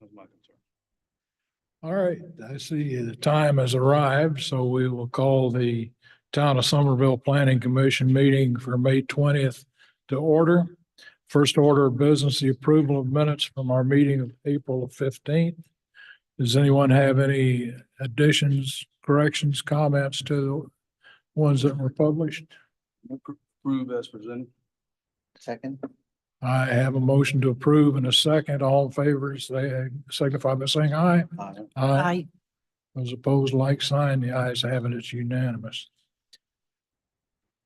That's my concern. All right, I see the time has arrived, so we will call the Town of Somerville Planning Commission meeting for May 20th to order. First order of business, the approval of minutes from our meeting of April 15th. Does anyone have any additions, corrections, comments to the ones that were published? Approve as presented. Second. I have a motion to approve in a second. All in favor, signify by saying aye. Aye. Those opposed, like sign. The ayes have it. It's unanimous.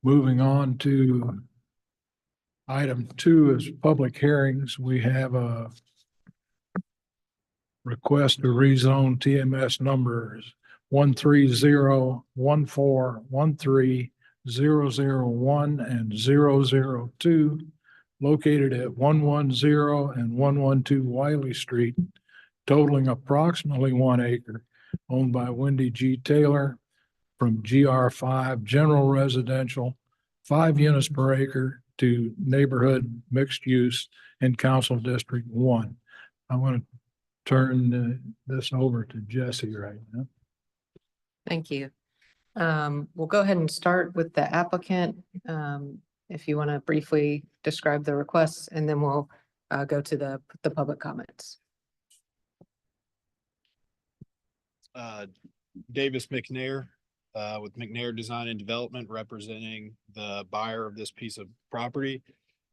Moving on to item 2 is public hearings. We have a request to rezone TMS numbers 13014130001 and 002 located at 110 and 112 Wiley Street, totaling approximately 1 acre, owned by Wendy G. Taylor from GR5 General Residential, 5 units per acre to neighborhood mixed use in Council District 1. I want to turn this over to Jesse right now. Thank you. We'll go ahead and start with the applicant. If you want to briefly describe the requests, and then we'll go to the public comments. Davis McNair with McNair Design and Development, representing the buyer of this piece of property.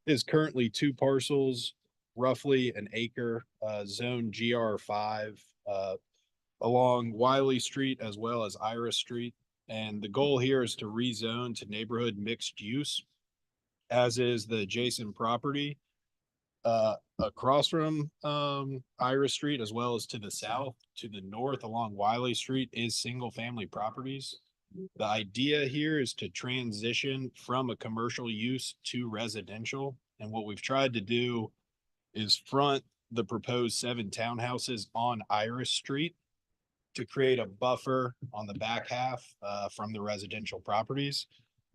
It is currently 2 parcels, roughly an acre, zone GR5 along Wiley Street as well as Iris Street. And the goal here is to rezone to neighborhood mixed use, as is the adjacent property across from Iris Street, as well as to the south. To the north along Wiley Street is single family properties. The idea here is to transition from a commercial use to residential. And what we've tried to do is front the proposed 7 townhouses on Iris Street to create a buffer on the back half from the residential properties.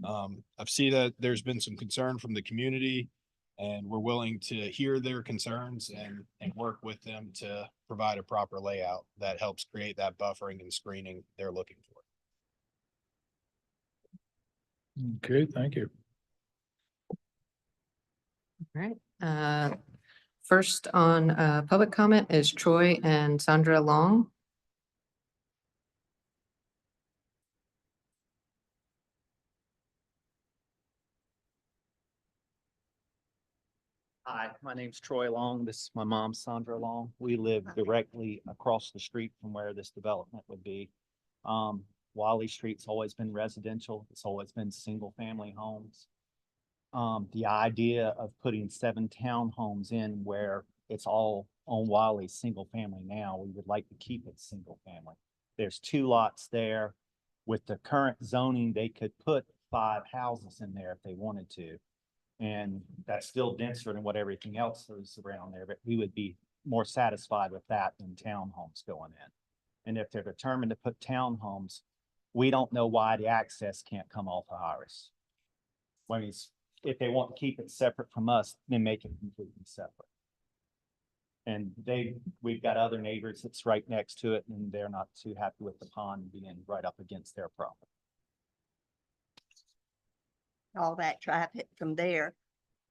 I've seen that there's been some concern from the community, and we're willing to hear their concerns and work with them to provide a proper layout that helps create that buffering and screening they're looking for. Okay, thank you. All right. First on public comment is Troy and Sandra Long. Hi, my name's Troy Long. This is my mom, Sandra Long. We live directly across the street from where this development would be. Wiley Street's always been residential. It's always been single family homes. The idea of putting 7 townhomes in where it's all on Wiley single family now, we would like to keep it single family. There's 2 lots there. With the current zoning, they could put 5 houses in there if they wanted to. And that's still denser than what everything else is around there, but we would be more satisfied with that than townhomes going in. And if they're determined to put townhomes, we don't know why the access can't come off of Iris. When it's, if they want to keep it separate from us, then make it completely separate. And we've got other neighbors that's right next to it, and they're not too happy with the pond being right up against their property. All that traffic from there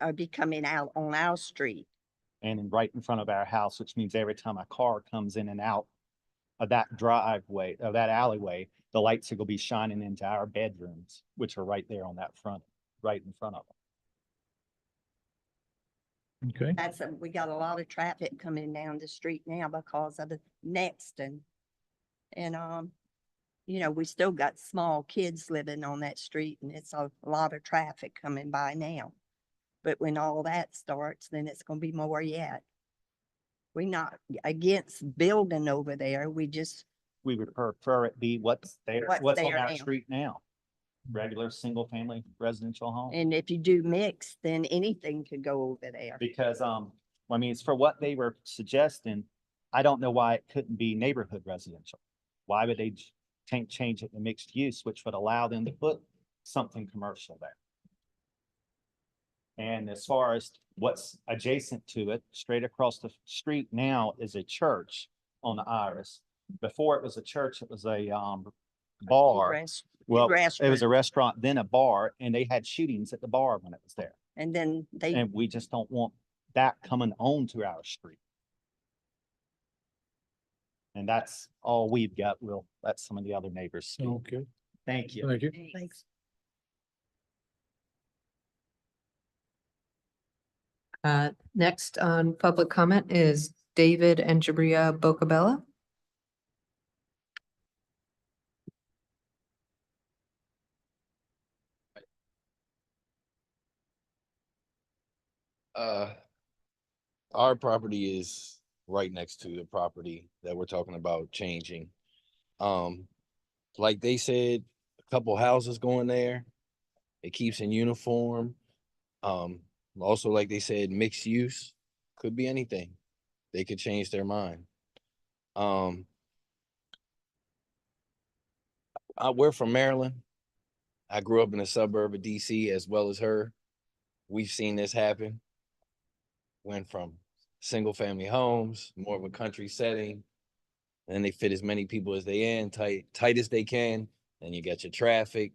are be coming out on our street. And right in front of our house, which means every time a car comes in and out of that driveway, of that alleyway, the lights are gonna be shining into our bedrooms, which are right there on that front, right in front of them. Okay, We got a lot of traffic coming down the street now because of the Nexton. And, you know, we still got small kids living on that street, and it's a lot of traffic coming by now. But when all that starts, then it's gonna be more yet. We're not against building over there. We just, We would prefer it be what's there, What's what's on there our now. street now. Regular, single family residential home. and if you do mix, then anything could go over there. Because, I mean, it's for what they were suggesting. I don't know why it couldn't be neighborhood residential. Why would they change it to mixed use, which would allow them to put something commercial there? And as far as what's adjacent to it, straight across the street now is a church on the Iris. Before it was a church, it was a bar. Well, it was a restaurant, then a bar, and they had shootings at the bar when it was there. And then they, And we just don't want that coming onto our street. And that's all we've got. We'll let some of the other neighbors speak. Okay, Thank you. thank you. thanks. Next on public comment is David and Jabria Bocabella. Our property is right next to the property that we're talking about changing. Like they said, a couple houses going there. It keeps in uniform. Also, like they said, mixed use could be anything. They could change their mind. We're from Maryland. I grew up in a suburb of DC as well as her. We've seen this happen. Went from single family homes, more of a country setting. And they fit as many people as they in, tight as they can. Then you got your traffic.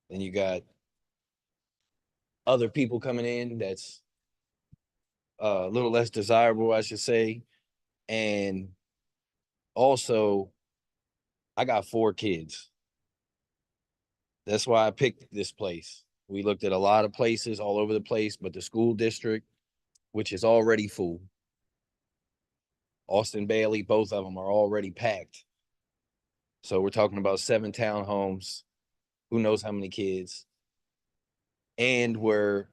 Then you got other people coming in that's a little less desirable, I should say. And also, I got 4 kids. That's why I picked this place. We looked at a lot of places all over the place, but the school district, which is already full. Austin Bailey, both of them are already packed. So we're talking about 7 townhomes, who knows how many kids. And we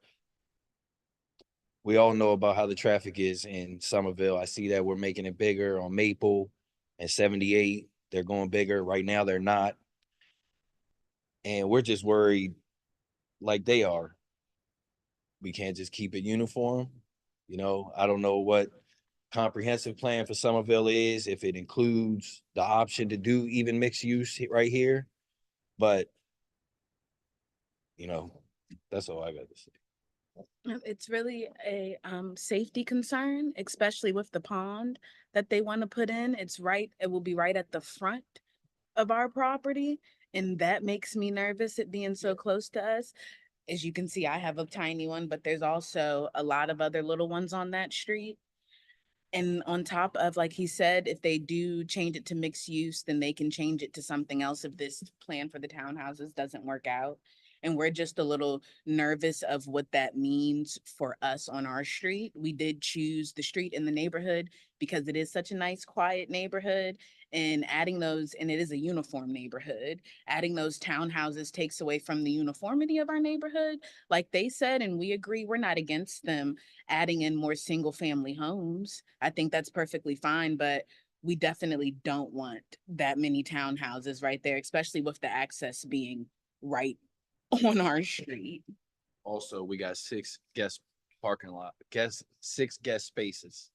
all know about how the traffic is in Somerville. I see that we're making it bigger on Maple and 78. They're going bigger. Right now, they're not. And we're just worried like they are. We can't just keep it uniform. You know, I don't know what comprehensive plan for Somerville is, if it includes the option to do even mixed use right here. But, you know, that's all I got to say. It's really a safety concern, especially with the pond that they want to put in. It will be right at the front of our property. And that makes me nervous, it being so close to us. As you can see, I have a tiny one, but there's also a lot of other little ones on that street. And on top of, like he said, if they do change it to mixed use, then they can change it to something else if this plan for the townhouses doesn't work out. And we're just a little nervous of what that means for us on our street. We did choose the street in the neighborhood because it is such a nice, quiet neighborhood. And adding those, and it is a uniform neighborhood, adding those townhouses takes away from the uniformity of our neighborhood. Like they said, and we agree, we're not against them adding in more single family homes. I think that's perfectly fine, but we definitely don't want that many townhouses right there, especially with the access being right on our street. Also, we got 6 guest spaces,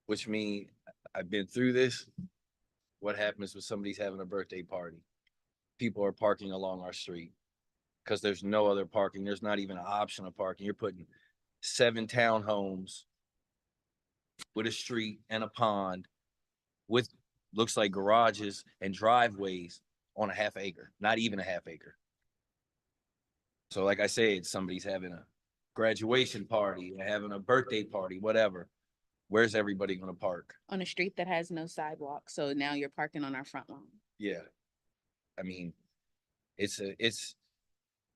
which mean I've been through this. What happens when somebody's having a birthday party? People are parking along our street because there's no other parking. There's not even an option of parking. You're putting 7 townhomes with a street and a pond with looks like garages and driveways on a half acre, not even a half acre. So like I said, somebody's having a graduation party, having a birthday party, whatever. Where's everybody going to park? On a street that has no sidewalk. So now you're parking on our front lawn. Yeah. I mean,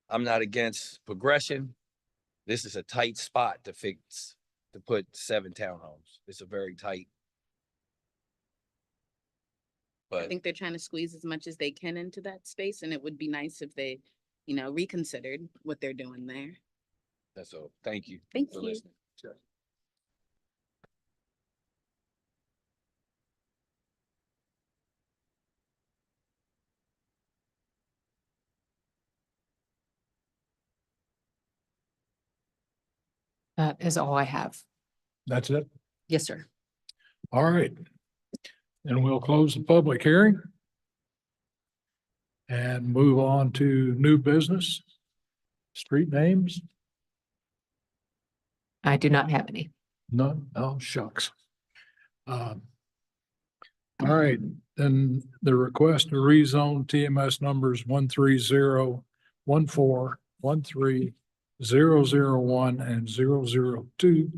I'm not against progression. This is a tight spot to put 7 townhomes. It's a very tight. I But think they're trying to squeeze as much as they can into that space, and it would be nice if they, reconsidered what they're doing there. that's all. Thank you. Thank for you. listening. That is all I have. That's it. Yes, sir. All right. And we'll close the public hearing and move on to new business, street names. I do not have any. None? Oh, shucks. All right, then the request to rezone TMS numbers 13014, 13001, and 002,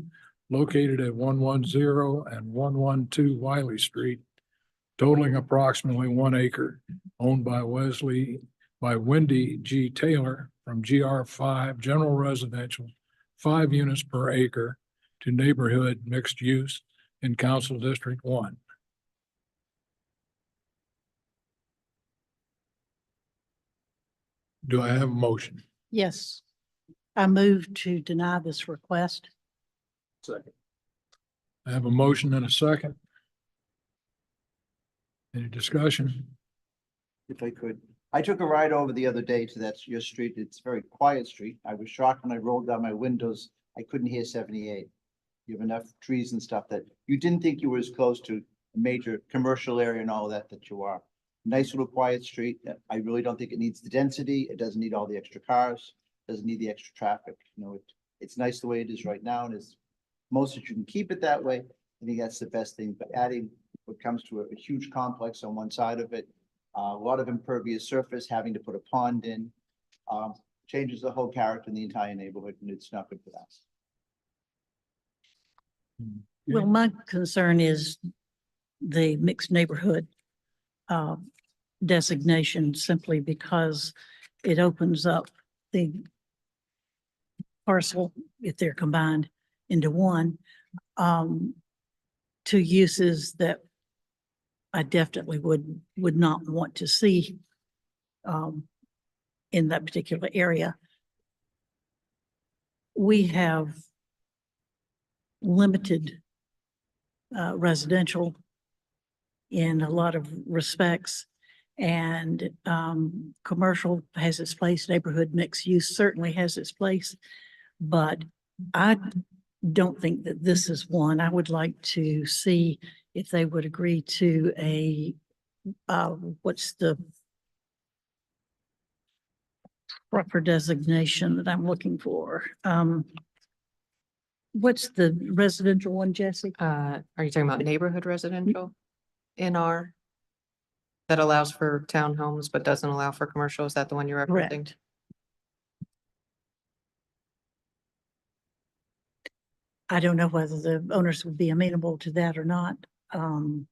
located at 110 and 112 Wiley Street, totaling approximately 1 acre, owned by Wendy G. Taylor from GR5 General Residential, 5 units per acre, to neighborhood mixed use in Council District 1. Do I have a motion? Yes. I move to deny this request. Second. I have a motion and a second. Any discussion? If I could. I took a ride over the other day to your street. It's a very quiet street. I was shocked when I rolled down my windows. I couldn't hear 78. You have enough trees and stuff that you didn't think you were as close to a major commercial area and all that you are. Nice little quiet street. I really don't think it needs the density. It doesn't need all the extra cars, doesn't need the extra traffic. You know, it's nice the way it is right now, and as most of you can keep it that way. I think that's the best thing, but adding what comes to a huge complex on one side of it, a lot of impervious surface, having to put a pond in, changes the whole character in the entire neighborhood, and it's not good for that. Well, my concern is the mixed neighborhood designation, simply because it opens up the parcel, if they're combined into one, to uses that I definitely would not want to see in that particular area. We have limited residential in a lot of respects, and commercial has its place. Neighborhood mixed use certainly has its place, but I don't think that this is one. I would like to see if they would agree to a what's the proper designation that I'm looking for? What's the residential one, Jesse? Are you talking about neighborhood residential? NR? That allows for townhomes but doesn't allow for commercial? Is that the one you're referencing? Correct. I don't know whether the owners would be amenable to that or not. And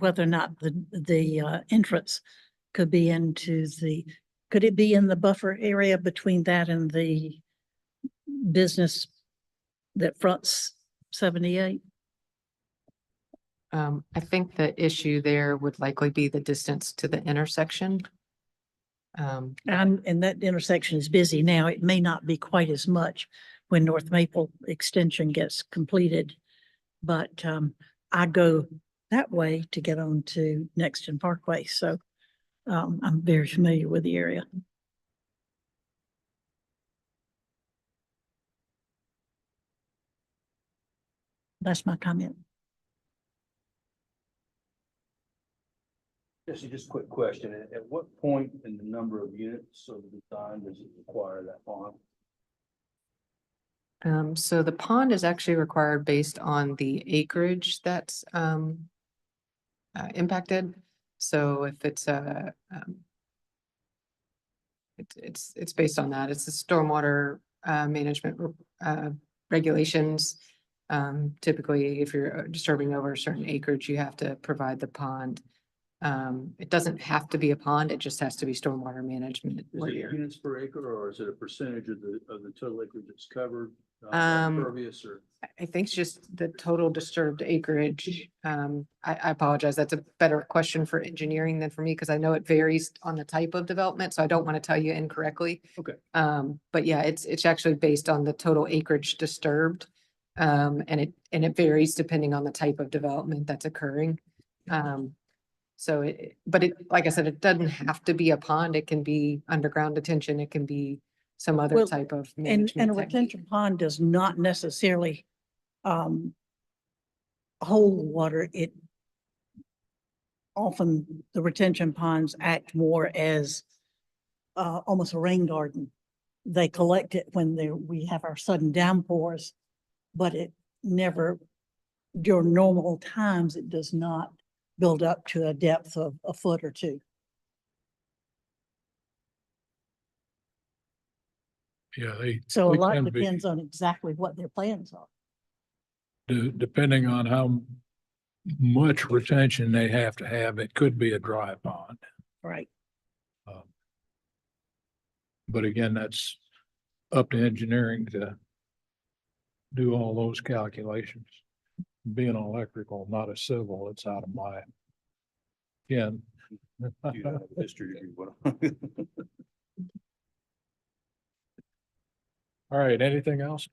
whether or not the entrance could be could it be in the buffer area between that and the business that fronts 78? I think the issue there would likely be the distance to the intersection. And that intersection is busy now. It may not be quite as much when North Maple extension gets completed. But I go that way to get on to Nexton Parkway. So I'm very familiar with the area. That's my comment. Jesse, just a quick question. At what point in the number of units of the design does it require that pond? So the pond is actually required based on the acreage that's impacted. So if it's it's based on that. It's the stormwater management regulations. Typically, if you're disturbing over a certain acreage, you have to provide the pond. It doesn't have to be a pond, it just has to be stormwater management. Is it units per acre, or is it a percentage of the total acreage that's covered? Impervious, or? I think it's just the total disturbed acreage. I apologize, that's a better question for engineering than for me, because I know it varies on the type of development, so I don't want to tell you incorrectly. Okay. But yeah, it's actually based on the total acreage disturbed. And it varies depending on the type of development that's occurring. So like I said, it doesn't have to be a pond. It can be underground detention. It can be some other Well, type of And management a technique. retention pond does not necessarily hold water. It often, the retention ponds act more as almost a rain garden. they collect it when we have our sudden downpours, but it never, during normal times, it does not build up to a depth of a foot or two. Yeah, So a they lot can be- depends on exactly what their plans are. Depending on how much retention they have to have, it could be a dry pond. Right. Um, But again, that's up to engineering to do all those calculations. Being an electrical, not a civil, it's out of my. Again. You have a history if you want. All right, anything else?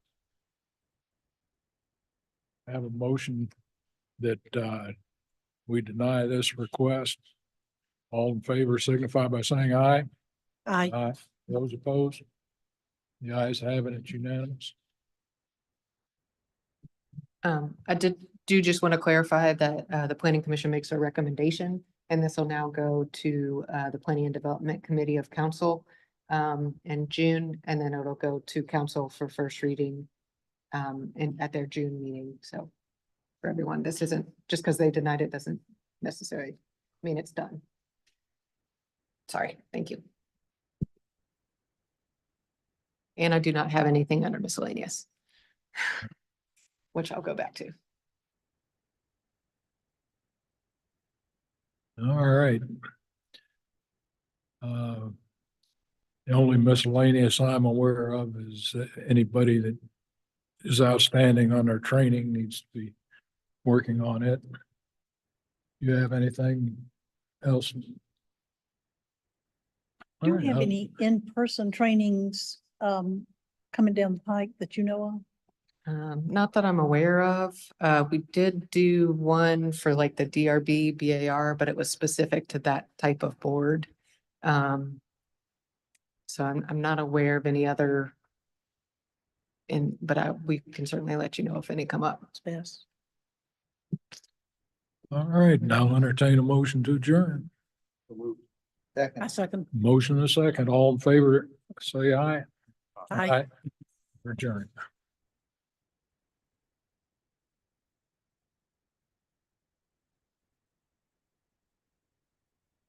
I have a motion that we deny this request. All in favor signify by saying aye. I, Aye. Those opposed? The ayes have it, it's unanimous. I do just want to clarify that the planning commission makes a recommendation, and this will now go to the Planning and Development Committee of Council in June, and then it'll go to council for first reading at their June meeting. So for everyone, this isn't, just because they denied it doesn't necessarily mean it's done. Sorry, thank you. And I do not have anything under miscellaneous, which I'll go back to. All right. The only miscellaneous I'm aware of is anybody that is outstanding on their training needs to be working on it. You have anything else? do All you right, have I'll- any in-person trainings coming down the pike that you know of? Not that I'm aware of. We did do one for like the DRB, BAR, but it was specific to that type of board. So I'm not aware of any other. But we can certainly let you know if any come up. It's best. All right, now entertain a motion to adjourn. I second. Motion and a second, all in favor, say aye. I. Adjourn.